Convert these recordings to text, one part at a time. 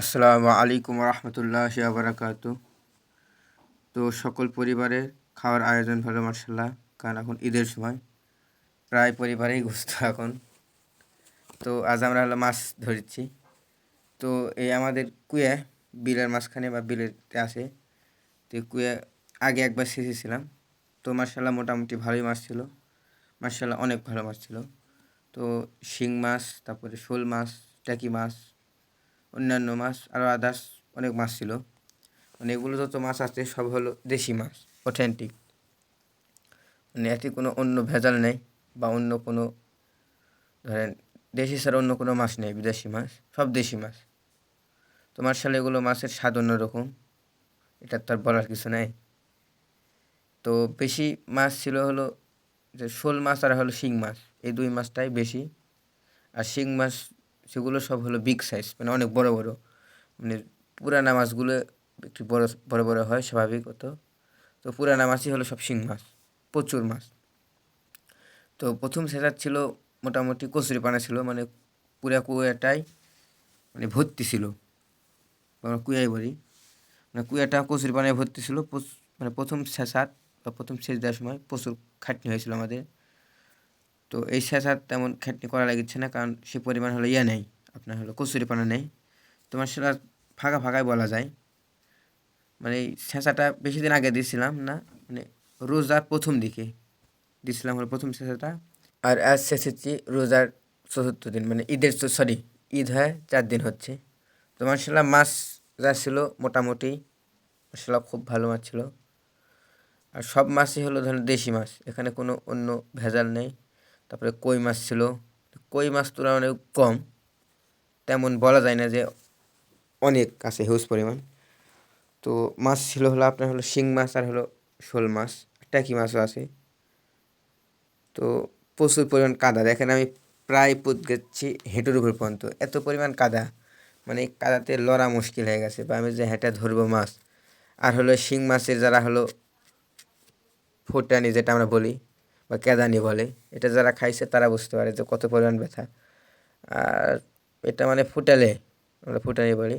আসসালামু আলাইকুম রহমতুল্লাহি ওয়া বারাকাতুহু। তো সকল পরিবারের খাওয়ার আয়োজন হলো মাশাআল্লাহ, কারণ এখন ঈদের সময় প্রায় পরিবারেই গোস্ত এখন। তো আজ আমরা হলো মাছ ধরেছি। তো এই আমাদের কুয়া বিলের মাঝখানে বা বিলেতে আসে। তো কুয়া আগে একবার ছেঁচেছিলাম। তো মাশাআল্লাহ মোটামুটি ভালোই মাছ ছিল, মাশাআল্লাহ অনেক ভালো মাছ ছিল। তো শিং মাছ, তারপরে শোল মাছ, টাকি মাছ, অন্যান্য মাছ আরও আদার্স অনেক মাছ ছিল। মানে এগুলো যত মাছ আছে সব হলো দেশি মাছ, অথেন্টিক। মানে এতে কোনো অন্য ভেজাল নেই বা অন্য কোনো ধরেন দেশি ছাড়া অন্য কোনো মাছ নেই, বিদেশি মাছ সব দেশি মাছ। তো মার্শাল এগুলো মাছের স্বাদ অন্যরকম, এটা তার বলার কিছু নেই। তো বেশি মাছ ছিল হলো যে শোল মাছ আর হলো শিং মাছ, এই দুই মাছটাই বেশি। আর শিং মাছ সেগুলো সব হলো বিগ সাইজ, মানে অনেক বড় বড়। মানে পুরানা মাছগুলো একটু বড় বড় বড় হয় স্বাভাবিকত। তো পুরানা মাছই হলো সব শিং মাছ, প্রচুর মাছ। তো প্রথম সেটার ছিল মোটামুটি কচুরিপানা ছিল, মানে পুরা কুয়াটাই মানে ভর্তি ছিল, আমরা কুয়াই বলি। মানে কুয়াটা কচুরিপানায় ভর্তি ছিল। মানে প্রথম সেচাত বা প্রথম সেচ দেওয়ার সময় প্রচুর খাটনি হয়েছিল আমাদের। তো এই সেচাত তেমন খাটনি করা লাগিচ্ছে না, কারণ সে পরিমাণ হলো নেই, আপনার হলো কচুরিপানা নেই। তোমার সেটা ফাঁকা ফাঁকাই বলা যায়। মানে এই সেচাটা বেশি দিন আগে দিয়েছিলাম না, মানে রোজার প্রথম দিকে দিয়েছিলাম হলো প্রথম সেচাটা। আর আজ শেষেছি রোজার 74 দিন, মানে ঈদের ঈদ হয় 4 দিন হচ্ছে। তো মার্শাল্লাহ মাছ যা ছিল মোটামুটি মার্শাল্লাহ খুব ভালো মাছ ছিল। আর সব মাছই হলো ধরেন দেশি মাছ, এখানে কোনো অন্য ভেজাল নেই। তারপরে কই মাছ ছিল, কই মাছ তুলনায় অনেক কম, তেমন বলা যায় না যে অনেক আছে হিউজ পরিমাণ। তো মাছ ছিল হলো আপনার হলো শিং মাছ আর হলো শোল মাছ, টাকি মাছও আছে। তো প্রচুর পরিমাণ কাদা, দেখেন আমি প্রায় পুঁত গেছি হেঁটুর উপর পর্যন্ত, এত পরিমাণ কাদা, মানে কাদাতে লড়া মুশকিল হয়ে গেছে বা আমি যে হেঁটে ধরবো মাছ। আর হলো শিং মাছের যারা হলো ফুটানি যেটা আমরা বলি বা কেদানি বলে, এটা যারা খাইছে তারা বুঝতে পারে যে কত পরিমাণ ব্যথা। আর এটা মানে ফুটালে, আমরা ফুটানি বলি,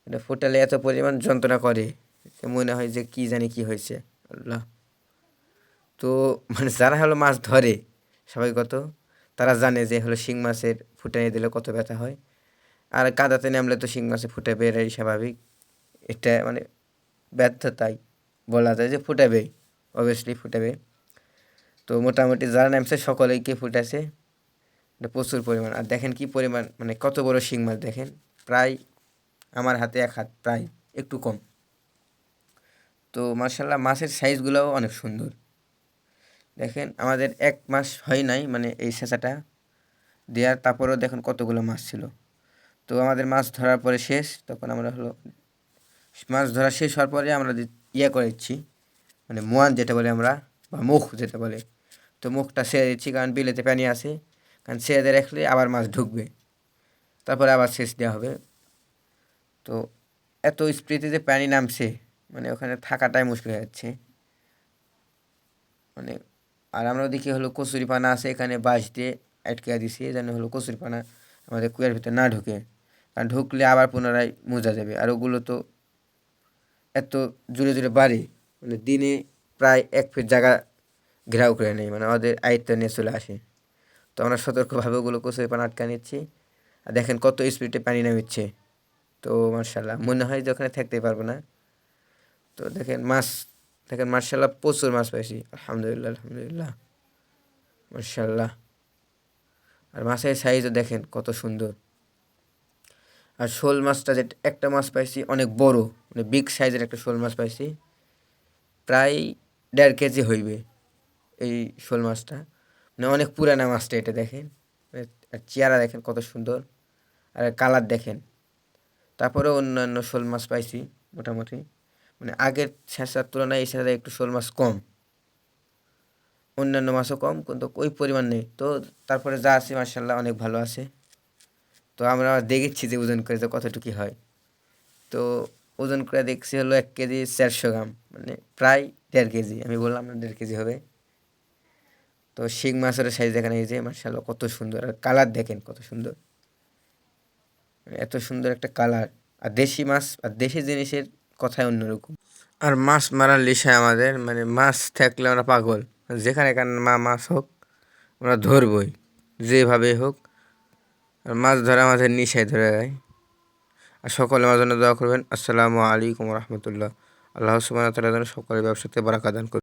এটা ফুটালে এত পরিমাণ যন্ত্রণা করে মনে হয় যে কি জানি কি হয়েছে আল্লাহ। তো মানে যারা হলো মাছ ধরে স্বাভাবিকত তারা জানে যে হলো শিং মাছের ফুটানি দিলে কত ব্যথা হয়। আর কাদাতে নামলে তো শিং মাছে ফুটে বেরোই স্বাভাবিক, এটা মানে ব্যর্থতাই বলা যায় যে ফুটাবে, অবভিয়াসলি ফুটাবে। তো মোটামুটি যারা নামছে সকলেইকে ফুটাছে, এটা প্রচুর পরিমাণ। আর দেখেন কি পরিমাণ, মানে কত বড় শিং মাছ দেখেন, প্রায় আমার হাতে এক হাত, প্রায় একটু কম। তো মার্শাল্লাহ মাছের সাইজগুলোও অনেক সুন্দর। দেখেন আমাদের 1 মাস হয় নাই মানে এই সেচাটা দেওয়ার, তারপরেও দেখেন কতগুলো মাছ ছিল। তো আমাদের মাছ ধরার পরে শেষ, তখন আমরা হলো মাছ ধরা শেষ হওয়ার পরে আমরা করেছি, মানে মোয়ান যেটা বলে আমরা বা মুখ যেটা বলে, তো মুখটা ছেড়ে দিচ্ছি, কারণ বিলেতে পানি আছে, কারণ ছেড়ে দিয়ে রাখলে আবার মাছ ঢুকবে, তারপরে আবার সেচ দেওয়া হবে। তো এত স্পিডে যে পানি নামছে, মানে ওখানে থাকাটাই মুশকিল হয়ে যাচ্ছে। মানে আর আমরা ওদিকে হলো কচুরিপানা আছে, এখানে বাঁশ দিয়ে আটকে দিছি যেন হলো কচুরিপানা আমাদের কুয়ার ভিতরে না ঢুকে, কারণ ঢুকলে আবার পুনরায় মোজা যাবে। আর ওগুলো তো এত জোরে জোরে বাড়ে, মানে দিনে প্রায় 1 ফিট জায়গা ঘেরাও করে নেই, মানে আমাদের আয়ত্তে নিয়ে চলে আসে। তো আমরা সতর্কভাবে ওগুলো কচুরিপানা আটকা নিচ্ছি। আর দেখেন কত স্পিডে পানি নামিচ্ছে। তো মার্শাল্লাহ মনে হয় যে ওখানে থাকতেই পারবো না। তো দেখেন মাছ, দেখেন মার্শাল্লাহ প্রচুর মাছ পাইছি, আলহামদুলিল্লাহ আলহামদুলিল্লাহ মার্শাল্লাহ। আর মাছের সাইজও দেখেন কত সুন্দর। আর শোল মাছটা যেটা একটা মাছ পাইছি অনেক বড়, মানে বিগ সাইজের একটা শোল মাছ পাইছি, প্রায় 1.5 কেজি হইবে এই শোল মাছটা। মানে অনেক পুরানা মাছটা, এটা দেখেন, আর চেহারা দেখেন কত সুন্দর, আর কালার দেখেন। তারপরেও অন্যান্য শোল মাছ পাইছি মোটামুটি, মানে আগের ছেঁচার তুলনায় এই ছেঁচায় একটু শোল মাছ কম, অন্যান্য মাছও কম কিন্তু ওই পরিমাণ নেই। তো তারপরে যা আছে মার্শাল্লাহ অনেক ভালো আছে। তো আমরা দেখেছি যে ওজন করে যে কতটুকু হয়। তো ওজন করে দেখছি হলো 1 কেজি 400 গ্রাম, মানে প্রায় 1.5 কেজি। আমি বললাম না 1.5 কেজি হবে। তো শিং মাছের সাইজ দেখেন, এই যে মাশাআল্লাহ কত সুন্দর, আর কালার দেখেন কত সুন্দর, এত সুন্দর একটা কালার। আর দেশি মাছ আর দেশি জিনিসের কথাই অন্যরকম। আর মাছ মারার লিসায় আমাদের, মানে মাছ থাকলে আমরা পাগল, যেখানে মাছ হোক আমরা ধরবই, যেভাবে হোক। আর মাছ ধরা আমাদের নিশায় ধরে যায়। আর সকলে আমার জন্য দোয়া করবেন। আসসালামু আলাইকুম রহমতুল্লাহ। আল্লাহ সুবহানাহু ওয়া তাআলা যেন সকলের ব্যবসাতে বারাকা দান করুন।